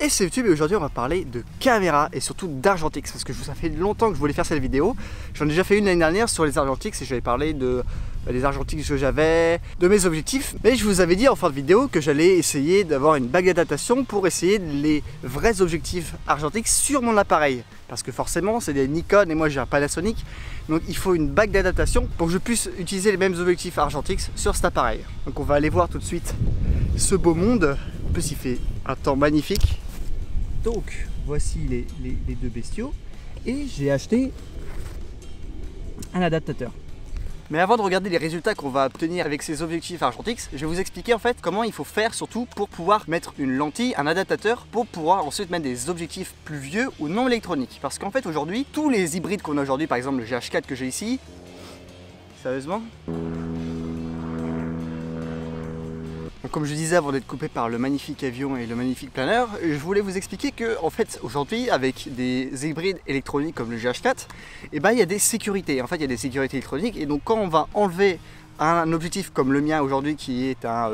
Et c'est YouTube et aujourd'hui on va parler de caméra et surtout d'argentix parce que ça fait longtemps que je voulais faire cette vidéo. J'en ai déjà fait une l'année dernière sur les argentix et j'avais parlé des argentix que j'avais, de mes objectifs. Mais je vous avais dit en fin de vidéo que j'allais essayer d'avoir une bague d'adaptation pour essayer les vrais objectifs argentix sur mon appareil. Parce que forcément c'est des Nikon et moi j'ai un Panasonic. Donc il faut une bague d'adaptation pour que je puisse utiliser les mêmes objectifs argentix sur cet appareil. Donc on va aller voir tout de suite ce beau monde. En plus il fait un temps magnifique. Donc voici les deux bestiaux et j'ai acheté un adaptateur. Mais avant de regarder les résultats qu'on va obtenir avec ces objectifs argentix, je vais vous expliquer en fait comment il faut faire surtout pour pouvoir mettre une lentille, un adaptateur, pour pouvoir ensuite mettre des objectifs plus vieux ou non électroniques. Parce qu'en fait aujourd'hui, tous les hybrides qu'on a aujourd'hui, par exemple le GH4 que j'ai ici, sérieusement, donc, comme je disais avant d'être coupé par le magnifique avion et le magnifique planeur, je voulais vous expliquer que en fait aujourd'hui avec des hybrides électroniques comme le GH4, il y a des sécurités. En fait il y a des sécurités électroniques et donc quand on va enlever un objectif comme le mien aujourd'hui qui est un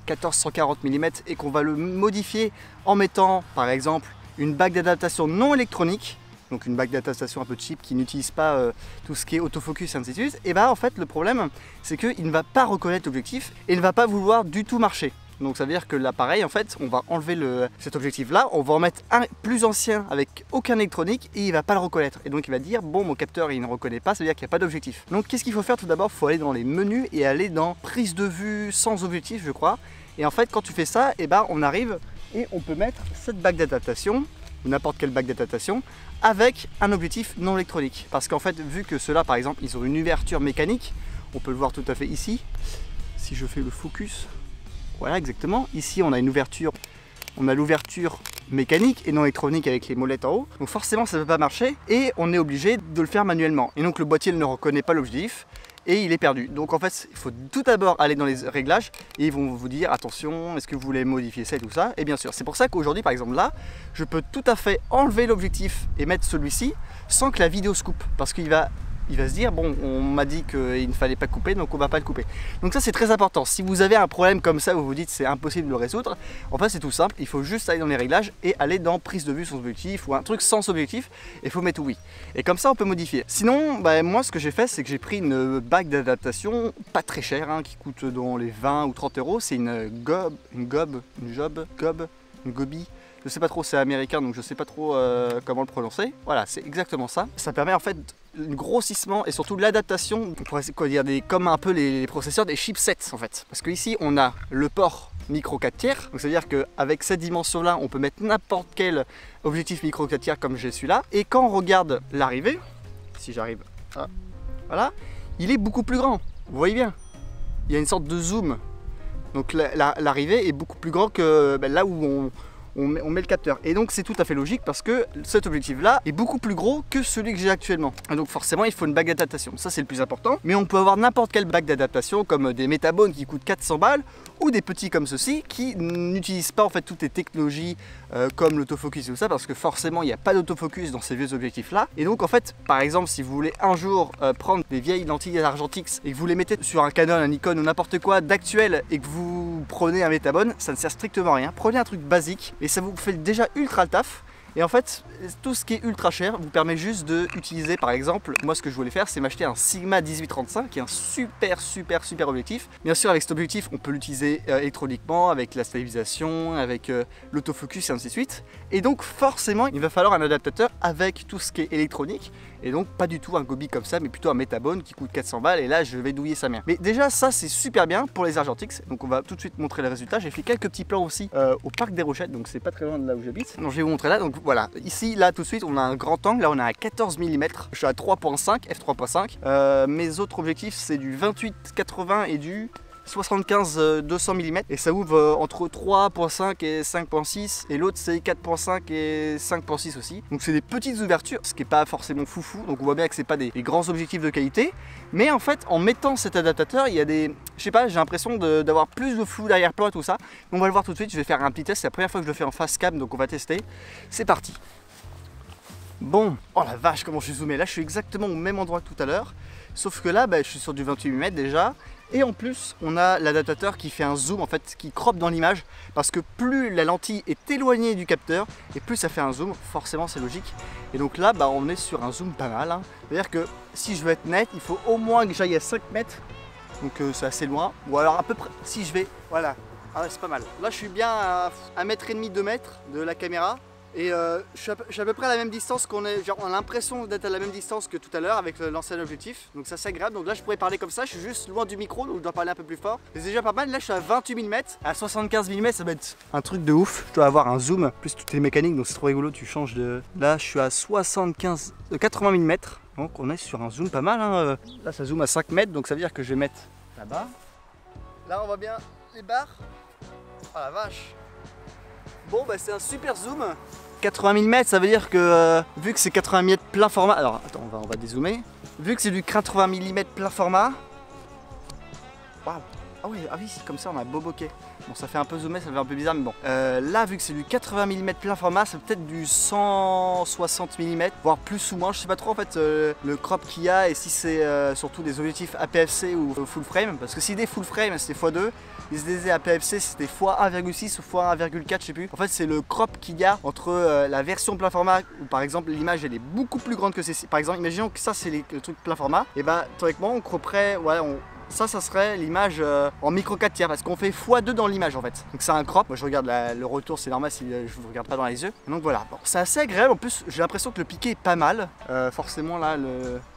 14-140 mm et qu'on va le modifier en mettant par exemple une bague d'adaptation non électronique, donc une bague d'adaptation un peu cheap qui n'utilise pas tout ce qui est autofocus et ainsi de suite, et en fait le problème c'est qu'il ne va pas reconnaître l'objectif et il ne va pas vouloir du tout marcher. Donc ça veut dire que l'appareil en fait on va enlever cet objectif là, on va en mettre un plus ancien avec aucun électronique et il va pas le reconnaître. Et donc il va dire bon mon capteur il ne reconnaît pas, ça veut dire qu'il n'y a pas d'objectif. Donc qu'est-ce qu'il faut faire tout d'abord? Il faut aller dans les menus et aller dans prise de vue sans objectif je crois. Et en fait quand tu fais ça, on arrive et on peut mettre cette bague d'adaptation ou n'importe quelle bague d'adaptation avec un objectif non électronique. Parce qu'en fait, vu que ceux-là, par exemple, ils ont une ouverture mécanique, on peut le voir tout à fait ici. Si je fais le focus, voilà exactement. Ici, on a une ouverture, on a l'ouverture mécanique et non électronique avec les molettes en haut. Donc forcément, ça ne peut pas marcher et on est obligé de le faire manuellement. Et donc le boîtier ne reconnaît pas l'objectif et il est perdu. Donc en fait, il faut tout d'abord aller dans les réglages et ils vont vous dire attention, est-ce que vous voulez modifier ça et tout ça. Et bien sûr, c'est pour ça qu'aujourd'hui, par exemple là, je peux tout à fait enlever l'objectif et mettre celui-ci sans que la vidéo se coupe. Parce qu'il va se dire bon, on m'a dit qu'il ne fallait pas couper, donc on va pas le couper. Donc ça c'est très important. Si vous avez un problème comme ça, vous vous dites c'est impossible de le résoudre, en fait c'est tout simple, il faut juste aller dans les réglages et aller dans prise de vue sans objectif ou un truc sans objectif, et il faut mettre oui. Et comme ça on peut modifier. Sinon, moi ce que j'ai fait, c'est que j'ai pris une bague d'adaptation pas très chère, qui coûte dans les 20 ou 30 euros. C'est une Gobi. Je sais pas trop, c'est américain donc je sais pas trop comment le prononcer. Voilà, c'est exactement ça. Ça permet en fait un grossissement et surtout l'adaptation, on pourrait dire comme un peu les processeurs des chipsets en fait. Parce que ici on a le port micro 4 tiers, donc ça veut dire qu'avec cette dimension là on peut mettre n'importe quel objectif micro 4 tiers comme j'ai celui-là. Et quand on regarde l'arrivée, si j'arrive à... voilà, il est beaucoup plus grand, vous voyez bien. Il y a une sorte de zoom. Donc l'arrivée est beaucoup plus grand que là où on met le capteur. Et donc c'est tout à fait logique parce que cet objectif là est beaucoup plus gros que celui que j'ai actuellement. Et donc forcément il faut une bague d'adaptation. Ça c'est le plus important. Mais on peut avoir n'importe quelle bague d'adaptation comme des Metabone qui coûtent 400 balles ou des petits comme ceci qui n'utilisent pas en fait toutes les technologies comme l'autofocus et tout ça parce que forcément il n'y a pas d'autofocus dans ces vieux objectifs là. Et donc en fait par exemple si vous voulez un jour prendre des vieilles lentilles argentix et que vous les mettez sur un Canon, un Nikon ou n'importe quoi d'actuel et que vous prenez un Metabone, ça ne sert strictement à rien. Prenez un truc basique et ça vous fait déjà ultra le taf. Et en fait, tout ce qui est ultra cher vous permet juste d'utiliser, par exemple, moi ce que je voulais faire, c'est m'acheter un Sigma 1835 qui est un super objectif. Bien sûr, avec cet objectif, on peut l'utiliser électroniquement, avec la stabilisation, avec l'autofocus et ainsi de suite. Et donc, forcément, il va falloir un adaptateur avec tout ce qui est électronique. Et donc, pas du tout un Gobi comme ça, mais plutôt un Metabone qui coûte 400 balles. Et là, je vais douiller sa mère. Mais déjà, ça, c'est super bien pour les argentix. Donc, on va tout de suite montrer les résultats. J'ai fait quelques petits plans aussi au parc des Rochettes. Donc, c'est pas très loin de là où j'habite. Donc, je vais vous montrer là. Donc, voilà. Ici, là, tout de suite, on a un grand angle. Là, on a à 14 mm. Je suis à 3.5, f3.5. Mes autres objectifs, c'est du 28-80 et du 75-200 mm et ça ouvre entre 3.5 et 5.6 et l'autre c'est 4.5 et 5.6 aussi. Donc c'est des petites ouvertures, ce qui n'est pas forcément foufou, donc on voit bien que c'est pas des grands objectifs de qualité. Mais en fait en mettant cet adaptateur, il y a des... je sais pas, j'ai l'impression d'avoir plus de flou d'arrière-plan et tout ça. On va le voir tout de suite, je vais faire un petit test, c'est la première fois que je le fais en face cam donc on va tester. C'est parti. Bon, oh la vache comment je suis zoomé, là je suis exactement au même endroit que tout à l'heure, sauf que là je suis sur du 28 mm déjà, et en plus on a l'adaptateur qui fait un zoom en fait, qui crop dans l'image, parce que plus la lentille est éloignée du capteur, et plus ça fait un zoom, forcément c'est logique. Et donc là on est sur un zoom pas mal, hein. C'est-à-dire que si je veux être net, il faut au moins que j'aille à 5 mètres, donc c'est assez loin, ou alors à peu près, si je vais, voilà, ah ouais, c'est pas mal. Là je suis bien à 1,5 m, 2 mètres de la caméra. Et je suis à peu près à la même distance qu'on est, genre on a l'impression d'être à la même distance que tout à l'heure avec l'ancien objectif. Donc ça c'est agréable, donc là je pourrais parler comme ça, je suis juste loin du micro donc je dois parler un peu plus fort. C'est déjà pas mal, là je suis à 28 mm, à 75 mm ça va être un truc de ouf. Je dois avoir un zoom, plus toutes les mécaniques donc c'est trop rigolo, tu changes de... Là je suis à 80 mm, donc on est sur un zoom pas mal, hein. Là ça zoome à 5 mètres donc ça veut dire que je vais mettre là-bas. Là on voit bien les barres, oh la vache. Bon bah c'est un super zoom. 80 mm ça veut dire que vu que c'est 80 mm plein format, alors attends on va dézoomer. Vu que c'est du 80 mm plein format. Waouh. Ah oui c'est comme ça on a beau bokeh. Bon ça fait un peu zoomé, ça fait un peu bizarre mais bon. Là vu que c'est du 80 mm plein format, c'est peut-être du 160 mm, voire plus ou moins, je sais pas trop en fait le crop qu'il y a et si c'est surtout des objectifs APS-C ou full frame. Parce que si des full frame c'était x2, les des APS-C c'était x1,6 ou x1,4 je sais plus. En fait c'est le crop qu'il y a entre la version plein format où par exemple l'image elle est beaucoup plus grande que ceci. Par exemple imaginons que ça c'est le truc plein format, et bah théoriquement on croperait, voilà, ça serait l'image en micro 4 tiers parce qu'on fait x2 dans l'image en fait. Donc c'est un crop, moi je regarde le retour, c'est normal si je vous regarde pas dans les yeux. Donc voilà, bon, c'est assez agréable, en plus j'ai l'impression que le piqué est pas mal. Forcément là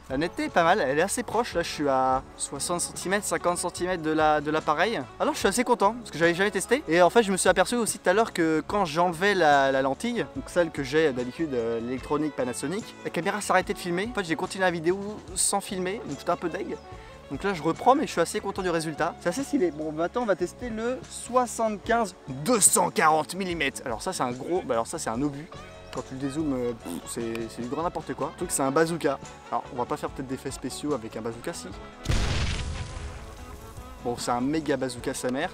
la netteté est pas mal, elle est assez proche, là je suis à 60 cm, 50 cm de l'appareil. Alors je suis assez content parce que j'avais jamais testé. Et en fait je me suis aperçu aussi tout à l'heure que quand j'enlevais la lentille, donc celle que j'ai d'habitude, l'électronique Panasonic, la caméra s'arrêtait de filmer. En fait j'ai continué la vidéo sans filmer, donc c'était un peu deg. Donc là je reprends mais je suis assez content du résultat. C'est assez stylé. Bon maintenant on va tester le 75-240 mm. Alors ça c'est un gros, alors ça c'est un obus. Quand tu le dézoomes, c'est du grand n'importe quoi. Le truc c'est un bazooka. Alors on va pas faire peut-être d'effets spéciaux avec un bazooka si. Bon c'est un méga bazooka sa mère.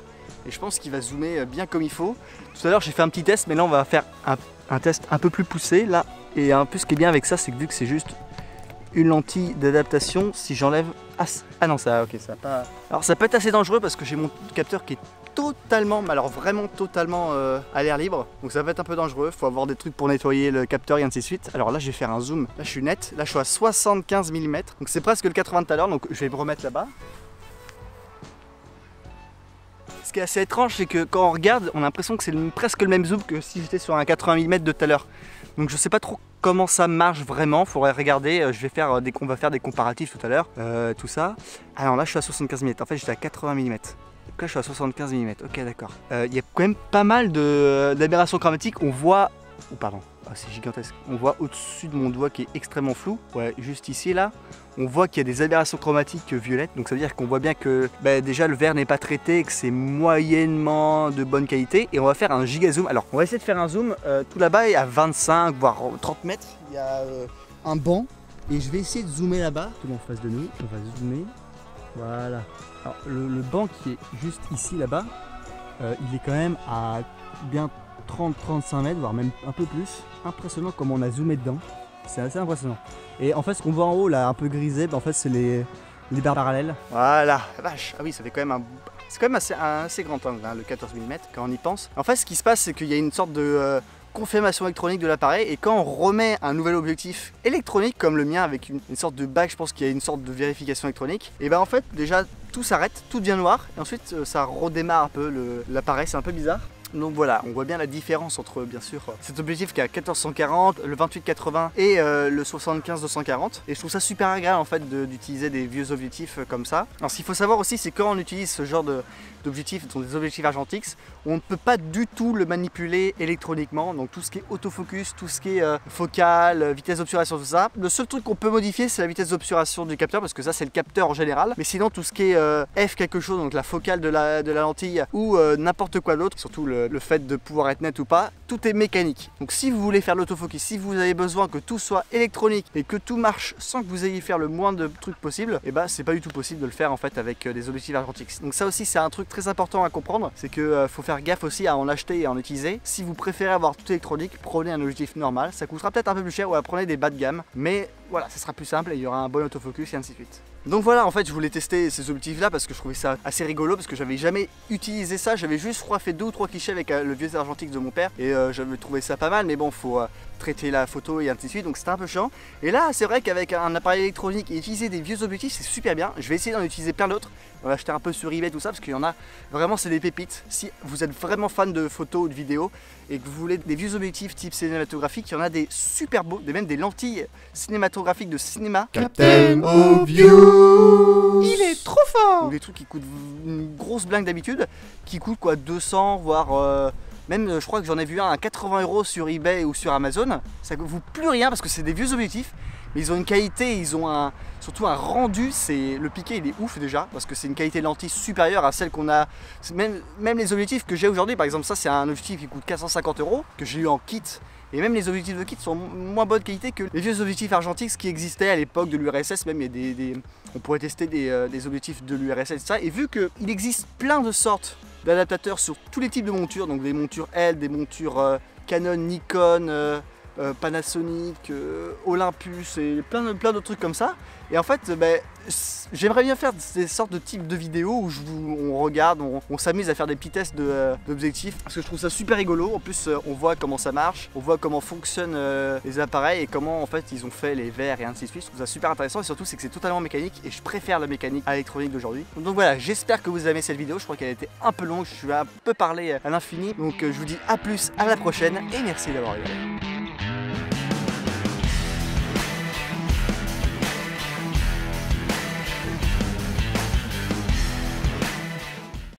Et je pense qu'il va zoomer bien comme il faut. Tout à l'heure j'ai fait un petit test mais là on va faire un test un peu plus poussé là. Et un peu ce qui est bien avec ça c'est que vu que c'est juste une lentille d'adaptation, si j'enlève... Ah non ça, ok ça pas... Alors ça peut être assez dangereux parce que j'ai mon capteur qui est totalement, mais alors vraiment totalement à l'air libre. Donc ça va être un peu dangereux, faut avoir des trucs pour nettoyer le capteur et ainsi de suite. Alors là je vais faire un zoom, là je suis net, là je suis à 75 mm. Donc c'est presque le 80 tout à l'heure, donc je vais me remettre là-bas. Ce qui est assez étrange c'est que quand on regarde, on a l'impression que c'est presque le même zoom que si j'étais sur un 80 mm de tout à l'heure. Donc je sais pas trop comment ça marche vraiment, faudrait regarder, on va faire des comparatifs tout à l'heure, tout ça. Alors là je suis à 75 mm, en fait j'étais à 80 mm. Donc là je suis à 75 mm, ok d'accord. Il y a quand même pas mal d'aberrations chromatiques, on voit... Oh pardon, ah, c'est gigantesque. On voit au-dessus de mon doigt qui est extrêmement flou, ouais juste ici là. On voit qu'il y a des aberrations chromatiques violettes, donc ça veut dire qu'on voit bien que déjà le verre n'est pas traité et que c'est moyennement de bonne qualité. Et on va faire un giga zoom. Alors on va essayer de faire un zoom tout là-bas et à 25 voire 30 mètres. Il y a un banc et je vais essayer de zoomer là-bas. Tout en face de nous, on va zoomer. Voilà. Alors le banc qui est juste ici là-bas, il est quand même à bien 30-35 mètres, voire même un peu plus. Impressionnant comment on a zoomé dedans. C'est assez impressionnant. Et en fait ce qu'on voit en haut là un peu grisé, en fait c'est les barres parallèles. Voilà, la vache. Ah oui ça fait quand même c'est quand même assez grand angle hein, le 14 mm quand on y pense. En fait ce qui se passe c'est qu'il y a une sorte de confirmation électronique de l'appareil et quand on remet un nouvel objectif électronique comme le mien avec une sorte de bague, je pense qu'il y a une sorte de vérification électronique, et en fait déjà tout s'arrête, tout devient noir et ensuite ça redémarre un peu l'appareil, c'est un peu bizarre. Donc voilà, on voit bien la différence entre bien sûr cet objectif qui a 1440, le 28-80 et le 75-240. Et je trouve ça super agréable en fait d'utiliser des vieux objectifs comme ça. Alors ce qu'il faut savoir aussi c'est quand on utilise ce genre d'objectifs, ce sont des objectifs Argentix, on ne peut pas du tout le manipuler électroniquement. Donc tout ce qui est autofocus, tout ce qui est focale, vitesse d'obturation, tout ça. Le seul truc qu'on peut modifier c'est la vitesse d'obturation du capteur parce que ça c'est le capteur en général. Mais sinon tout ce qui est F quelque chose, donc la focale de la lentille ou n'importe quoi d'autre, surtout le fait de pouvoir être net ou pas, tout est mécanique. Donc si vous voulez faire l'autofocus, si vous avez besoin que tout soit électronique et que tout marche sans que vous ayez faire le moins de trucs possible, et bah c'est pas du tout possible de le faire en fait avec des objectifs argentiques. Donc ça aussi c'est un truc très important à comprendre, c'est que faut faire gaffe aussi à en acheter et à en utiliser. Si vous préférez avoir tout électronique, prenez un objectif normal, ça coûtera peut-être un peu plus cher, ou prenez des bas de gamme, mais voilà, ça sera plus simple et il y aura un bon autofocus et ainsi de suite. Donc voilà, en fait je voulais tester ces objectifs là parce que je trouvais ça assez rigolo, parce que j'avais jamais utilisé ça, j'avais juste je crois fait 2 ou 3 clichés avec le vieux argentique de mon père et j'avais trouvé ça pas mal, mais bon faut traiter la photo et ainsi de suite, donc c'était un peu chiant. Et là c'est vrai qu'avec un appareil électronique et utiliser des vieux objectifs c'est super bien. Je vais essayer d'en utiliser plein d'autres, on va acheter un peu sur eBay tout ça, parce qu'il y en a vraiment, c'est des pépites. Si vous êtes vraiment fan de photos ou de vidéos et que vous voulez des vieux objectifs type cinématographique, il y en a des super beaux, même des lentilles cinématographiques de cinéma. Captain Obvious. Il est trop fort. Donc des trucs qui coûtent une grosse blingue d'habitude, qui coûtent quoi 200 voire même je crois que j'en ai vu un à 80 € sur eBay ou sur Amazon. Ça ne coûte plus rien parce que c'est des vieux objectifs, mais ils ont une qualité, ils ont surtout un rendu, le piqué il est ouf déjà, parce que c'est une qualité de lentille supérieure à celle qu'on a, même les objectifs que j'ai aujourd'hui, par exemple ça c'est un objectif qui coûte 450 €, que j'ai eu en kit, et même les objectifs de kit sont moins bonne qualité que les vieux objectifs argentiques qui existaient à l'époque de l'URSS, même il y a on pourrait tester des objectifs de l'URSS et tout ça, et vu qu'il existe plein de sortes d'adaptateurs sur tous les types de montures, donc des montures L, des montures Canon, Nikon, Panasonic, Olympus et plein d'autres trucs comme ça. Et en fait, j'aimerais bien faire des sortes de types de vidéos où on regarde, on s'amuse à faire des petits tests d'objectifs, parce que je trouve ça super rigolo. En plus, on voit comment ça marche, on voit comment fonctionnent les appareils et comment en fait ils ont fait les verres et ainsi de suite. Je trouve ça super intéressant et surtout c'est que c'est totalement mécanique et je préfère la mécanique à l'électronique d'aujourd'hui. Donc voilà, j'espère que vous avez aimé cette vidéo. Je crois qu'elle a été un peu longue, je suis un peu parlé à l'infini. Donc je vous dis à plus, à la prochaine et merci d'avoir regardé.